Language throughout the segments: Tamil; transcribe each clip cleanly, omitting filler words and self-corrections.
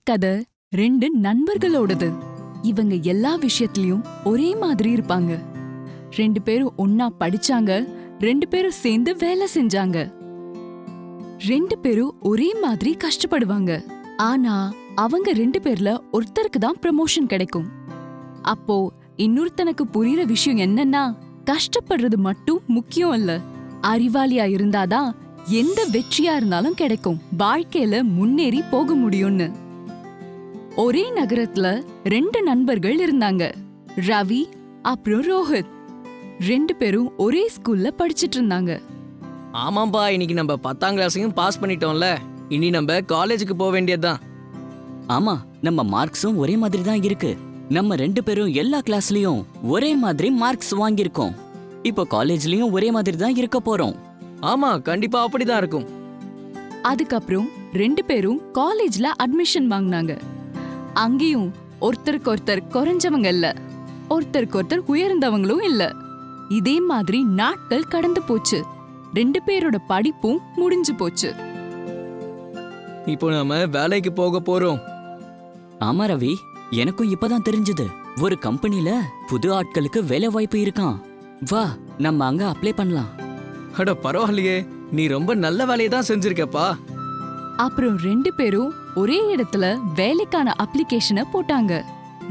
கதை ரெண்டு நண்பர்களோடது. இவங்க எல்லா விஷயத்திலயும் ஒரே மாதிரி இருப்பாங்க. ரெண்டு பேரும் ஒன்னா படிச்சாங்க, ரெண்டு பேரும் சேர்ந்து வேலை செஞ்சாங்க. ரெண்டு பேரும் ஒரே மாதிரி கஷ்டப்படுவாங்க. ஆனா அவங்க ரெண்டு பேர்ல ஒருத்தருக்கு தான் ப்ரமோஷன் கிடைக்கும். அப்போ இன்னொருத்தனுக்கு புரியுற விஷயம் என்னன்னா, கஷ்டப்படுறது மட்டும் முக்கியம் இல்ல, அறிவாளியா இருந்தாதான் எந்த வெற்றியா இருந்தாலும் கிடைக்கும், வாழ்க்கையில முன்னேறி போக முடியும்னு. ஒரே நகரத்துல ரெண்டு நண்பர்கள் இருந்தாங்க, ரவி அப்புறம் ரோஹித். ரெண்டு பேரும் ஒரே ஸ்கூல்ல படிச்சிட்டு இருந்தாங்க. ஆமாம்பா, இன்னைக்கு நம்ம 10ஆம் கிளாஸையும் பாஸ் பண்ணிட்டோம்ல, இனி நம்ம காலேஜுக்கு போக வேண்டியதுதான். ஆமா, நம்ம மார்க்ஸும் ஒரே மாதிரி தான் இருக்கு. நம்ம ரெண்டு பேரும் எல்லா கிளாஸ்லயும் ஒரே மாதிரி மார்க்ஸ் வாங்கியிருக்கோம். இப்போ காலேஜ்லயும் ஒரே மாதிரி தான் இருக்க போறோம். ஆமா, கண்டிப்பா அப்படிதான் இருக்கும். அதுக்கப்புறம் ரெண்டு பேரும் காலேஜ்ல அட்மிஷன் வாங்கினாங்க. அங்கேயும் ஒருத்தருக்கு ஒருத்தர் குறைஞ்சவங்க இல்ல, ஒருத்தருக்கு ஒருத்தர் உயர்ந்தவங்களும் இல்ல. இதே மாதிரி நாட்கள் கடந்து போச்சு. ரெண்டு பேரோட படிப்பும் முடிஞ்சு போச்சு. இப்போ நாம வேலைக்கு போக போறோம். ஆமா ரவி, எனக்கும் இப்பதான் தெரிஞ்சது. ஒரு கம்பெனில புது ஆட்களுக்கு வேலை வாய்ப்பு இருக்கான். வா, நம்ம அங்க அப்ளை பண்ணலாம். அட பரவாயில்லையே, நீ ரொம்ப நல்ல வேலையை தான் செஞ்சிருக்கப்பா. அப்புறம் ரெண்டு பேரும் ஒரே இடத்துல வேலைக்கான அப்ளிகேஷனை போட்டாங்க.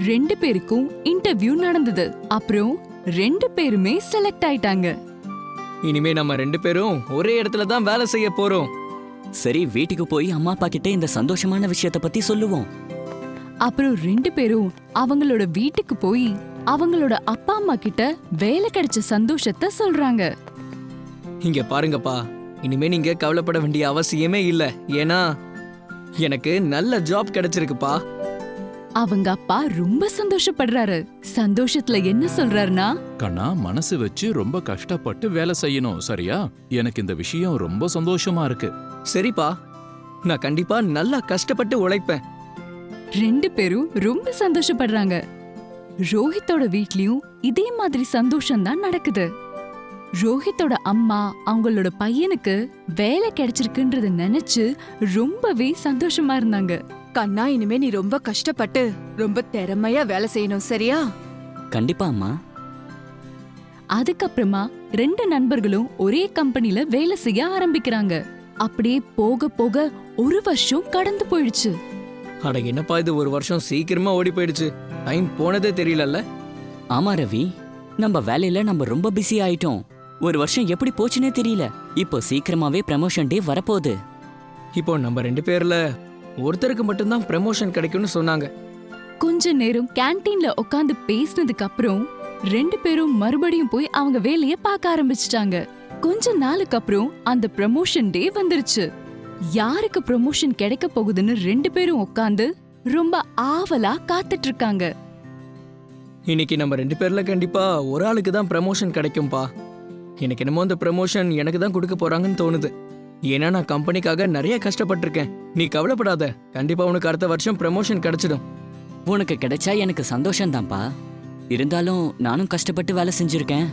ரெண்டு பேருக்கும் இன்டர்வியூ நடந்தது. அப்புறம் ரெண்டு பேருமே செலக்ட் ஆயிட்டாங்க. இனிமே நம்ம ரெண்டு பேரும் ஒரே இடத்துல தான் வேலை செய்ய போறோம். சரி, வீட்டுக்கு போய் அம்மா அப்பா கிட்ட இந்த சந்தோஷமான விஷயத்த பத்தி சொல்லுவோம். அப்புறம் ரெண்டு பேரும் அவங்களோட வீட்டுக்கு போய் அவங்களோட அப்பா அம்மா கிட்ட வேலை கிடைச்ச சந்தோஷத்தை சொல்றாங்க. இங்க பாருங்கப்பா, இனிமே நீங்க கவலைப்பட வேண்டிய அவசியமே இல்ல. ஏன்னா எனக்கு நல்ல ஜாப் கிடைச்சிருக்குப்பா. அவங்க அப்பா ரொம்ப சந்தோஷப்படுறாரு. சந்தோஷத்துல என்ன சொல்றாருன்னா, கண்ணா, மனசு வச்சு ரொம்ப கஷ்டப்பட்டு வேலை செய்யணும், சரியா? எனக்கு இந்த விஷயம் ரொம்ப சந்தோஷமா இருக்கு. சரிப்பா, நான் கண்டிப்பா நல்லா கஷ்டப்பட்டு உழைப்பேன். ரெண்டு பேரும் ரொம்ப சந்தோஷப்படுறாங்க. ரோஹித்தோட வீட்லயும் இதே மாதிரி சந்தோஷம் தான் நடக்குது. ரோஹித்தோட அம்மா அவங்களோட பையனுக்கு வேலை கிடைச்சிருக்குன்றத நினைச்சு ரொம்பவே சந்தோஷமா இருந்தாங்க. கண்ணா, இனிமே நீ ரொம்ப கஷ்டப்பட்டு ரொம்ப திறமையா வேலை செய்யணும், சரியா? கண்டிப்பா அம்மா. அதுக்கப்புறமா ரெண்டு நண்பர்களும் ஒரே கம்பெனில வேலை செய்ய ஆரம்பிக்கிறாங்க. அப்படியே போக போக ஒரு வருஷம் கடந்து போயிடுச்சு. அட என்னப்பா இது, ஒரு வருஷம் சீக்கிரமா ஓடி போயிடுச்சு. டைம் போனதே தெரியலல்ல. ஆமா ரவி, நம்ம வேலையில நம்ம ரொம்ப பிஸி ஆயிட்டோம். ஒரு வருஷம் எப்படி போச்சுன்னே தெரியல. இப்போ சீக்கிரமாவே ப்ரமோஷன் டே வரப்போகுது. இப்போ நம்ம ரெண்டு பேர்ல ஒருத்தருக்கு மட்டும்தான் ப்ரமோஷன் கிடைக்கும்னு சொன்னாங்க. கொஞ்ச நேரம் கேன்டீன்ல உட்காந்து பேசினதுக்கு அப்புறம் ரெண்டு பேரும் மறுபடியும் போய் அவங்க வேலைய பார்க்க ஆரம்பிச்சிட்டாங்க. கொஞ்ச நாளுக்கு அப்புறம் அந்த ப்ரமோஷன் டே வந்துருச்சு. யாருக்கு ப்ரமோஷன் கிடைக்க போகுதுன்னு ரெண்டு பேரும் உட்காந்து ரொம்ப ஆவலா காத்துட்டு இருக்காங்க. இன்னைக்கு நம்ம ரெண்டு பேர்ல கண்டிப்பா ஒரு ஆளுக்கு தான் ப்ரமோஷன் கிடைக்கும்பா. எனக்கு என்னமோ அந்த ப்ரமோஷன் எனக்கு தான் கொடுக்க போறாங்கன்னு தோணுது. ஏன்னா நான் கம்பெனிக்காக நிறைய கஷ்டப்பட்டிருக்கேன். நீ கவலைப்படாத, கண்டிப்பா உனக்கு அடுத்த வருஷம் ப்ரமோஷன் கிடைச்சிடும். உனக்கு கிடைச்சா எனக்கு சந்தோஷம்தான்ப்பா. இருந்தாலும் நானும் கஷ்டப்பட்டு வேலை செஞ்சிருக்கேன்.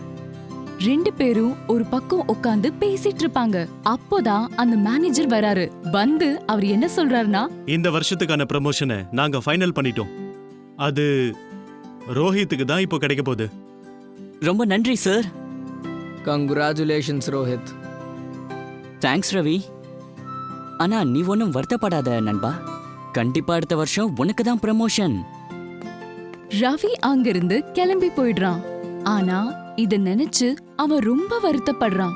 ரெண்டு பேரும் ஒரு பக்கம் உட்காந்து பேசிட்டு இருப்பாங்க. அப்போதான் அந்த மேனேஜர் வராரு. வந்து அவர் என்ன சொல்றாருன்னா, இந்த வருஷத்துக்கான ப்ரமோஷனை நாங்க ஃபைனல் பண்ணிட்டோம். அது ரோஹித்துக்கு தான் இப்போ கிடைக்க போகுது. ரொம்ப நன்றி sir. Congratulations Rohit. Thanks Ravi. ஆனா நீ ஒன்னும் வருத்தப்படாத நண்பா. கண்டிப்பா அடுத்த வருஷம் உனக்கு தான் ப்ரமோஷன். ரவி அங்கிருந்து கிளம்பி போயிடுறான். ஆனா இத நினைச்சு அவன் ரொம்ப வருத்தப்படுறான்.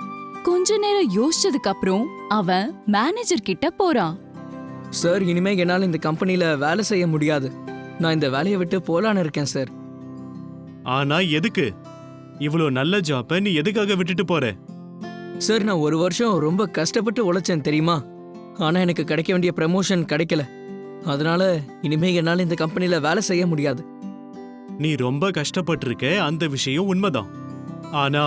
கொஞ்ச நேரம் யோசிச்சதுக்கு அப்புறம் அவன் மேனேஜர் கிட்ட போறான். சார், இனிமே என்னால இந்த கம்பெனில வேலை செய்ய முடியாது. நான் இந்த வேலையை விட்டு போலான்னு இருக்கேன் சார். ஆனா எதுக்கு? இவ்வளோ நல்ல ஜாப்பை நீ எதுக்காக விட்டுட்டு போற? சார், நான் ஒரு வருஷம் ரொம்ப கஷ்டப்பட்டு உழைச்சேன் தெரியுமா? ஆனா எனக்கு கிடைக்க வேண்டிய ப்ரமோஷன் கிடைக்கல. அதனால இனிமே என்னால இந்த கம்பெனில வேலை செய்ய முடியாது. நீ ரொம்ப கஷ்டப்பட்டிருக்க, அந்த விஷயம் உண்மைதான். ஆனா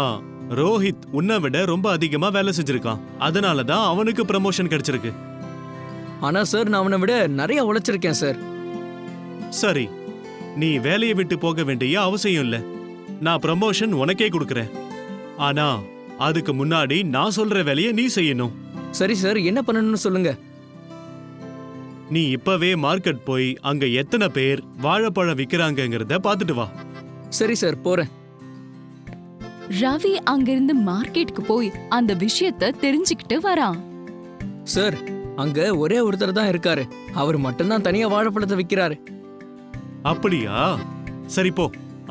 ரோஹித் உன்னை விட ரொம்ப அதிகமா வேலை செஞ்சிருக்கான். அதனால தான் அவனுக்கு ப்ரமோஷன் கிடைச்சிருக்கு. ஆனா சார், நான் அவனை விட நிறைய உழைச்சிருக்கேன் சார். சரி, நீ வேலையை விட்டு போக வேண்டிய அவசியம் இல்ல. நான் ப்ரமோஷன் உனக்கே கொடுக்கறேன். ஆனா அதுக்கு முன்னாடி நான் சொல்ற வேலையை நீ செய்யணும். சரி சார், என்ன பண்ணணும்னு சொல்லுங்க. நீ இப்பவே மார்க்கெட் போய் அங்க எத்தனை பேர் வாழைப்பழம் விக்கிறாங்கங்கறத பாத்துட்டு வா. சரி சார், போறேன். ரவி அங்கிருந்து மார்க்கெட்டுக்கு போய் அந்த விஷயத்த தெரிஞ்சுக்கிட்டு வரான். சார், அங்க ஒரே ஒருத்தர் தான் இருக்காரு. அவர் மட்டும்தான் தனியா வாழைப்பழத்தை விக்கிறாரு. அப்படியா? சரி போ,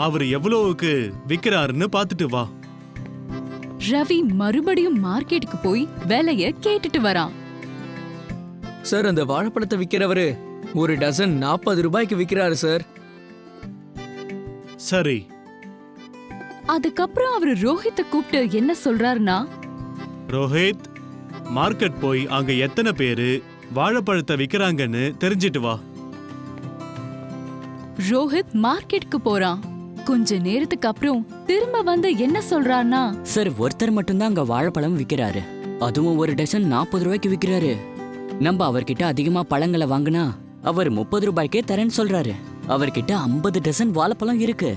அவர் எவ்வளவுக்கு விக்கிறாருன்னு பாத்துட்டு வா. ரவி மறுபடியும் மார்க்கெட்டுக்கு போய் வேலைய கேட்டுட்டு வரான். சார், அந்த வாழைப்பழத்தை விக்கிறவரு ஒரு டசன் 40 ரூபாய்க்கு விக்கிறாரு சார். சரி, அதுக்கப்புறம் அவரு ரோஹித்த கூப்பிட்டு என்ன சொல்றாருன்னா, ரோஹித், மார்க்கெட் போய் அங்க எத்தனை பேரு வாழைப்பழத்தை விக்கிறாங்கன்னு தெரிஞ்சிட்டு வா. ரோஹித் மார்க்கெட்டுக்கு போறான். கொஞ்ச நேரத்துக்கு அப்புறம் திரும்ப வந்து என்ன சொல்றான்னா, சார், ஒருத்தர் மட்டும்தான் அங்க வாழைப்பழம் விக்கிறாரு. அதுவும் ஒரு டசன் 40 ரூபாய்க்கு விக்கிறாரு. நம்ம அவர்கிட்ட அதிகமா பழங்களை வாங்கினா அவர் 30 ரூபாய்க்கே தரேன்னு சொல்றாரு. அவர்கிட்ட 50 டசன் வாழைப்பழம் இருக்கு.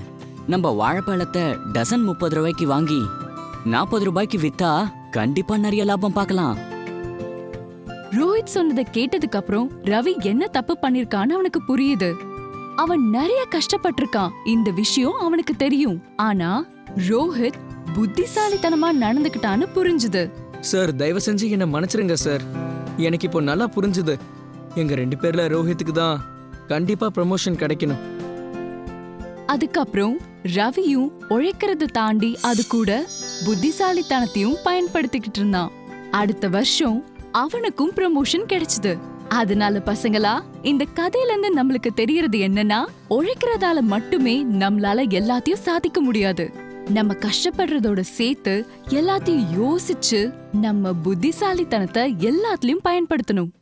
நம்ம வாழைப்பழத்தை டசன் 30 ரூபாய்க்கு வாங்கி 40 ரூபாய்க்கு வித்தா கண்டிப்பா நிறைய லாபம் பார்க்கலாம். ரோஹித் சொன்னதை கேட்டதுக்கு அப்புறம் ரவி என்ன தப்பு பண்ணிருக்கான்னு அவனுக்கு புரியுது. அவன் நிறைய கஷ்டப்பட்டிருக்கான், இந்த விஷயம் அவனுக்கு தெரியும். ஆனா ரோஹித் புத்திசாலித்தனமா நடந்துக்கிட்டான்னு புரிஞ்சுது. சார், தயவு செஞ்சு என்ன மன்னிச்சிருங்க சார். எனக்கு இப்போ நல்லா புரிஞ்சுது. எங்க 2 பேர்ல ரோஹித்துக்கு தான் கண்டிப்பா ப்ரமோஷன் கிடைக்கணும். அதுக்கப்புறம் ரவியும் உழைக்கிறத தாண்டி அது கூட புத்திசாலித்தனத்தையும் பயன்படுத்திக்கிட்டு இருந்தான். அடுத்த வருஷம் அவனுக்கும் ப்ரமோஷன் கிடைச்சது. அதனால பசங்களா, இந்த கதையில இருந்து நம்மளுக்கு தெரியறது என்னன்னா, உழைக்கிறதால மட்டுமே நம்மளால எல்லாத்தையும் சாதிக்க முடியாது. நம்ம கஷ்டப்படுறதோட சேர்த்து எல்லாத்தையும் யோசிச்சு நம்ம புத்திசாலித்தனத்தை எல்லாத்துலயும் பயன்படுத்தணும்.